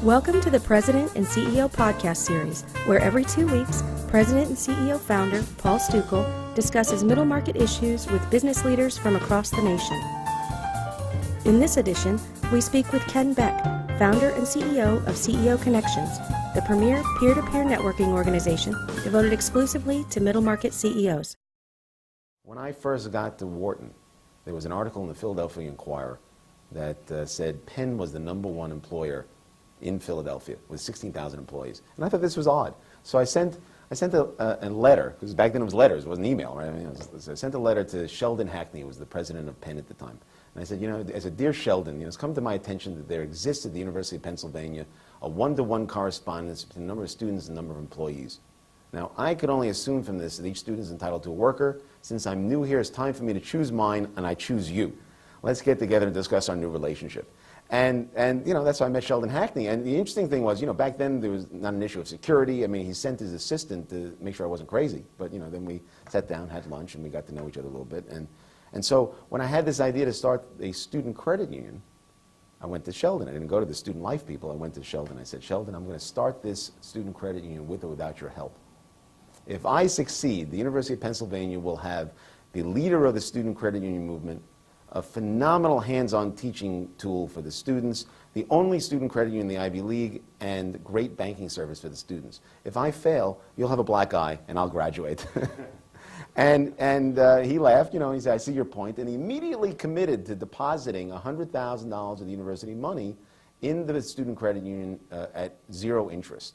Welcome to the President and CEO podcast series, where every 2 weeks, President and CEO founder Paul Stukel discusses middle market issues with business leaders from across the nation. In this edition, we speak with Ken Beck, founder and CEO of CEO Connections, the premier peer-to-peer networking organization devoted exclusively to middle market CEOs. When I first got to Wharton, there was an article in the Philadelphia Inquirer that said Penn was the #1 employer in Philadelphia with 16,000 employees. And I thought this was odd. So I sent a letter, because back then it was letters, it wasn't email, right? I sent a letter to Sheldon Hackney, who was the president of Penn at the time. And I said, I said, dear Sheldon, it's come to my attention that there exists at the University of Pennsylvania a one-to-one correspondence between the number of students and the number of employees. Now, I could only assume from this that each student is entitled to a worker. Since I'm new here, it's time for me to choose mine, and I choose you. Let's get together and discuss our new relationship. And that's how I met Sheldon Hackney. And the interesting thing was, back then there was not an issue of security. I mean, he sent his assistant to make sure I wasn't crazy. But, then we sat down, had lunch, and we got to know each other a little bit. And so when I had this idea to start a student credit union, I went to Sheldon. I didn't go to the student life people. I went to Sheldon. I said, Sheldon, I'm going to start this student credit union with or without your help. If I succeed, the University of Pennsylvania will have the leader of the student credit union movement, a phenomenal hands-on teaching tool for the students, the only student credit union in the Ivy League, and great banking service for the students. If I fail, you'll have a black eye, and I'll graduate. and he laughed, he said, I see your point, and he immediately committed to depositing $100,000 of the university money in the student credit union at zero interest.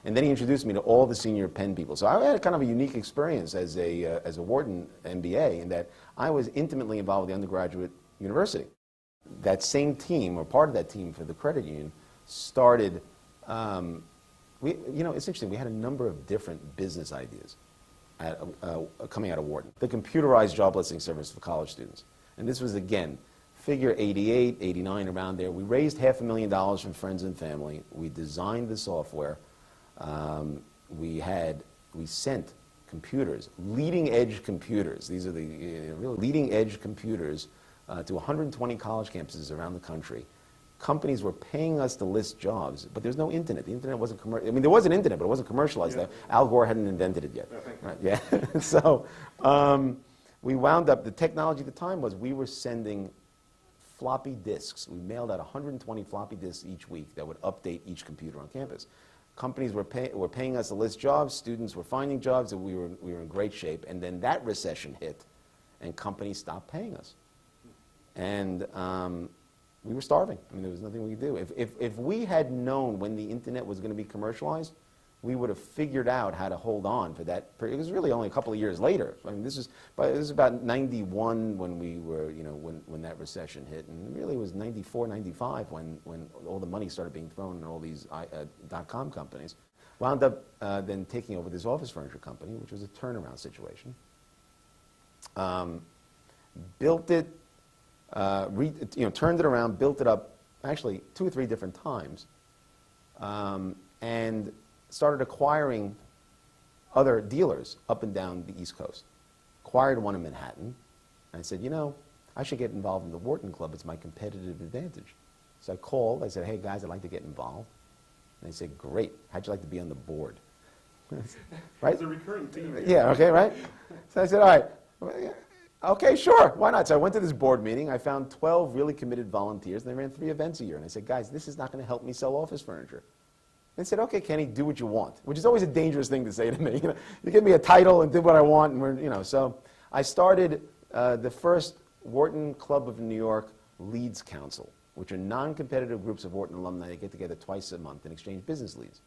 And then he introduced me to all the senior Penn people. So I had kind of a unique experience as a Wharton MBA in that I was intimately involved with the undergraduate university. That same team, or part of that team for the credit union, started, it's interesting, we had a number of different business ideas coming out of Wharton. The computerized job listing service for college students. And this was, again, figure 88, 89, around there. We raised $500,000 from friends and family. We designed the software. We sent computers, leading-edge computers. These are the real leading-edge computers to 120 college campuses around the country. Companies were paying us to list jobs, but there's no internet. The internet wasn't commercial. I mean, there was an internet, but it wasn't commercialized. Yeah. Al Gore hadn't invented it yet. Right, yeah. So we wound up, the technology at the time was we were sending floppy disks. We mailed out 120 floppy disks each week that would update each computer on campus. Companies were paying us to list jobs, students were finding jobs, and we were in great shape. And then that recession hit, and companies stopped paying us. And we were starving. I mean, there was nothing we could do. If we had known when the internet was going to be commercialized, we would have figured out how to hold on for that period. It was really only a couple of years later. I mean, this was about 91 when we were, when that recession hit, and really it was 94, 95 when all the money started being thrown in all these .com companies. Wound up then taking over this office furniture company, which was a turnaround situation. Built it, turned it around, built it up, actually 2 or 3 different times, and started acquiring other dealers up and down the East Coast. Acquired one in Manhattan. And I said, I should get involved in the Wharton Club. It's my competitive advantage. So I called. I said, hey, guys, I'd like to get involved. And they said, great. How'd you like to be on the board? Right? It's a recurring theme. Yeah, okay, right? So I said, all right. Okay, sure. Why not? So I went to this board meeting. I found 12 really committed volunteers. And they ran 3 events a year. And I said, guys, this is not going to help me sell office furniture. They said, okay, Kenny, do what you want, which is always a dangerous thing to say to me. You give me a title and do what I want, and So I started the first Wharton Club of New York Leads Council, which are non-competitive groups of Wharton alumni that get together twice a month and exchange business leads.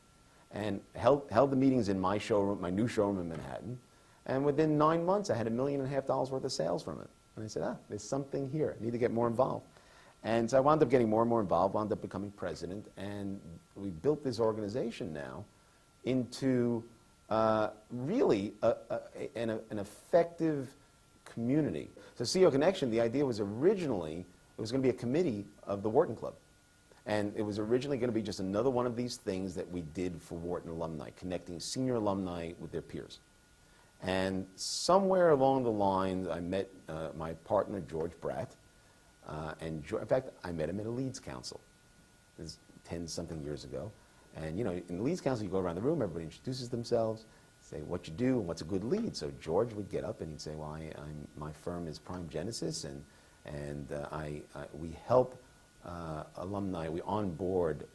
And held the meetings in my showroom, my new showroom in Manhattan. And within 9 months, I had $1.5 million worth of sales from it. And I said, there's something here. I need to get more involved. And so I wound up getting more and more involved, wound up becoming president, and we built this organization now into really an effective community. So CEO Connection, the idea was originally, it was going to be a committee of the Wharton Club. And it was originally going to be just another one of these things that we did for Wharton alumni, connecting senior alumni with their peers. And somewhere along the line, I met my partner, George Bratt. In fact, I met him at a Leads Council. There's 10-something years ago. And, you know, in the Leads Council, you go around the room, everybody introduces themselves, say what you do and what's a good lead. So George would get up and he'd say, well, my firm is Prime Genesis, and we help alumni, we onboard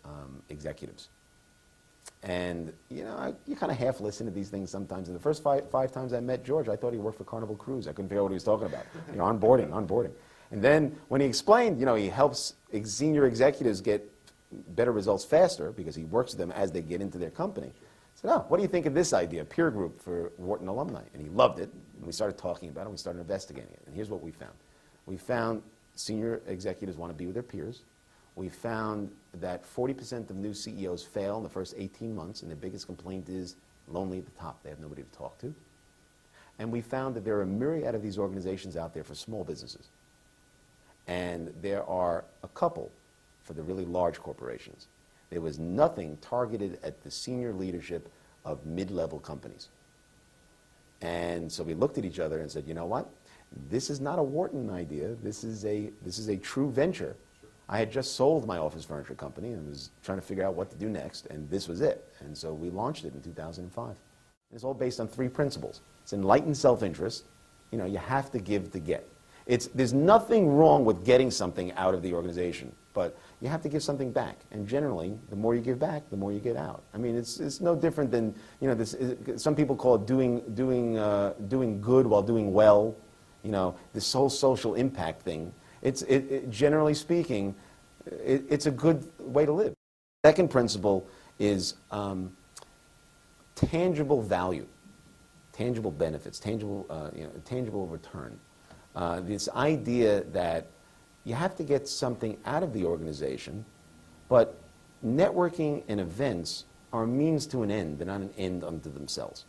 executives. And, you know, you kind of half listen to these things sometimes. And the first five times I met George, I thought he worked for Carnival Cruise. I couldn't figure out what he was talking about. You know, onboarding. And then when he explained, you know, he helps senior executives get better results faster because he works with them as they get into their company. I said, oh, what do you think of this idea, peer group for Wharton alumni? And he loved it. And we started talking about it. And we started investigating it. And here's what we found. We found senior executives want to be with their peers. We found that 40% of new CEOs fail in the first 18 months, and their biggest complaint is lonely at the top. They have nobody to talk to. And we found that there are a myriad of these organizations out there for small businesses. And there are a couple for the really large corporations. There was nothing targeted at the senior leadership of mid-level companies. And so we looked at each other and said, you know what? This is not a Wharton idea. This is a true venture. I had just sold my office furniture company and was trying to figure out what to do next, and this was it. And so we launched it in 2005. It's all based on 3 principles. It's enlightened self-interest. You know, you have to give to get. There's nothing wrong with getting something out of the organization, but you have to give something back. And generally, the more you give back, the more you get out. I mean, it's no different than, you know, some people call it doing good while doing well. You know, this whole social impact thing. Generally speaking, it's a good way to live. Second principle is tangible value, tangible benefits, tangible return. This idea that you have to get something out of the organization, but networking and events are a means to an end. They're not an end unto themselves.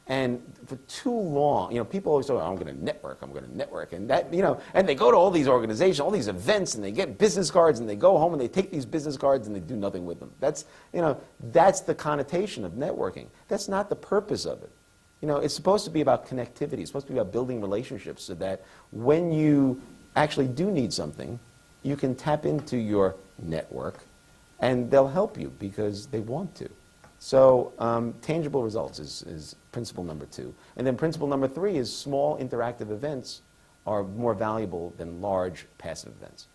And for too long, you know, people always talk, oh, I'm going to network, and that, you know, and they go to all these organizations, all these events, and they get business cards, and they go home and they take these business cards and they do nothing with them. That's, you know, that's the connotation of networking. That's not the purpose of it. You know, it's supposed to be about connectivity. It's supposed to be about building relationships so that when you actually do need something, you can tap into your network, and they'll help you because they want to. So tangible results is principle number 2. And then principle number 3 is small interactive events are more valuable than large passive events.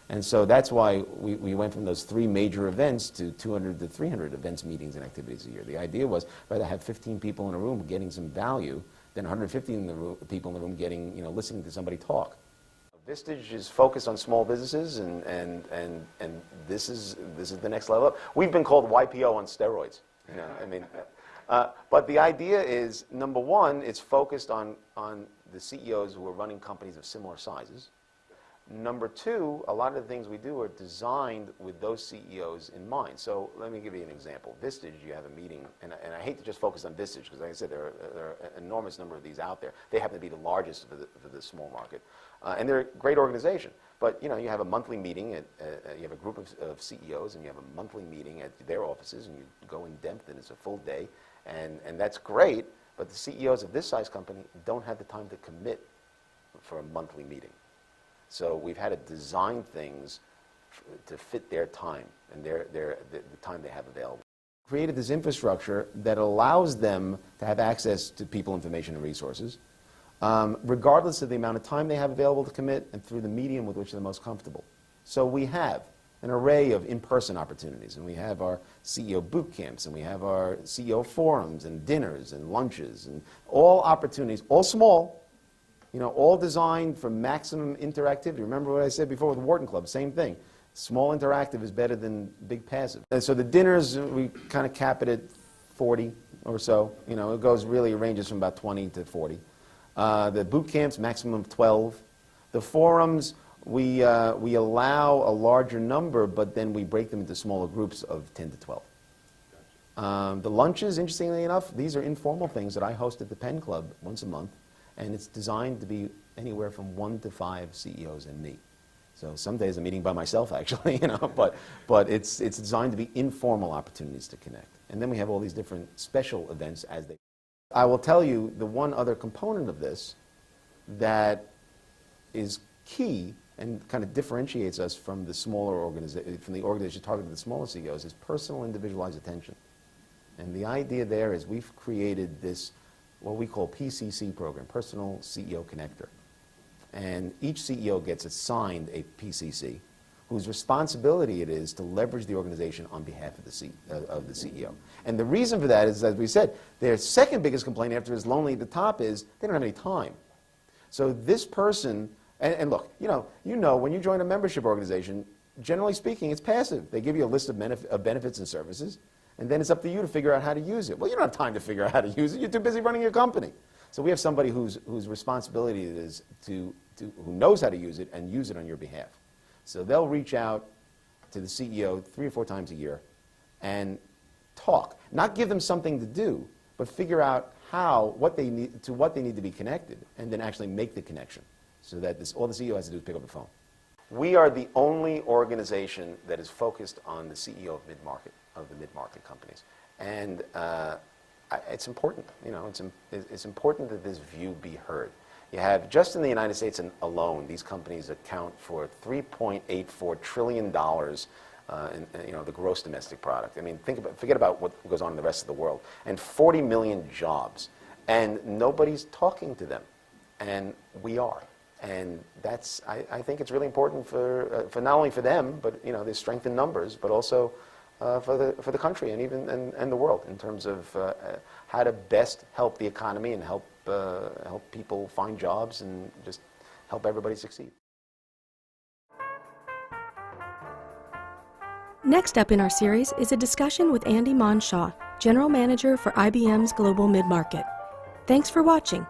And so that's why we went from those 3 major events to 200 to 300 events, meetings, and activities a year. The idea was rather have 15 people in a room getting some value than 150 people in the room getting, you know, listening to somebody talk. Vistage is focused on small businesses, and this is the next level up. We've been called YPO on steroids. You know, I mean, but the idea is, number 1, it's focused on the CEOs who are running companies of similar sizes. Number 2, a lot of the things we do are designed with those CEOs in mind. So let me give you an example. Vistage, you have a meeting, and I hate to just focus on Vistage because, like I said, there are an enormous number of these out there. They happen to be the largest for the small market, and they're a great organization. But you know, you have a monthly meeting. You have a group of CEOs, and you have a monthly meeting at their offices, and you go in depth, and it's a full day, and that's great. But the CEOs of this size company don't have the time to commit for a monthly meeting. So we've had to design things to fit their time and the time they have available. Created this infrastructure that allows them to have access to people, information, and resources, regardless of the amount of time they have available to commit and through the medium with which they're most comfortable. So we have an array of in-person opportunities, and we have our CEO boot camps, and we have our CEO forums and dinners and lunches, and all opportunities, all small, you know, all designed for maximum interactivity. Remember what I said before with Wharton Club, same thing. Small interactive is better than big passive. And so the dinners, we kind of cap it at 40 or so. You know, it ranges from about 20 to 40. The boot camps, maximum of 12. The forums, we allow a larger number, but then we break them into smaller groups of 10 to 12. The lunches, interestingly enough, these are informal things that I host at the Penn Club once a month. And it's designed to be anywhere from 1 to 5 CEOs and me. So some days I'm meeting by myself, actually, you know, but it's designed to be informal opportunities to connect. And then we have all these different special events as they. I will tell you the one other component of this that is key and kind of differentiates us from the smaller organization, from the organization targeted at the smaller CEOs, is personal individualized attention. And the idea there is we've created this, what we call PCC program, Personal CEO Connector. And each CEO gets assigned a PCC whose responsibility it is to leverage the organization on behalf of the CEO. And the reason for that is, as we said, their second biggest complaint after is lonely at the top is they don't have any time. So this person, and look, you know, when you join a membership organization, generally speaking, it's passive. They give you a list of benefits and services, and then it's up to you to figure out how to use it. Well, you don't have time to figure out how to use it. You're too busy running your company. So we have somebody whose responsibility it is who knows how to use it and use it on your behalf. So they'll reach out to the CEO 3 or 4 times a year and talk. Not give them something to do, but figure out what they need to be connected, and then actually make the connection so that all the CEO has to do is pick up the phone. We are the only organization that is focused on the CEO of the mid-market companies. And it's important, it's important that this view be heard. You have, just in the United States alone, these companies account for $3.84 trillion in the gross domestic product. I mean, forget about what goes on in the rest of the world. And 40 million jobs. And nobody's talking to them. And we are. And that's, I think it's really important for not only for them, but there's strength in numbers, but also for the country and even and the world in terms of how to best help the economy and help people find jobs and just help everybody succeed. Next up in our series is a discussion with Andy Monshaw, General Manager for IBM's Global Mid-Market. Thanks for watching.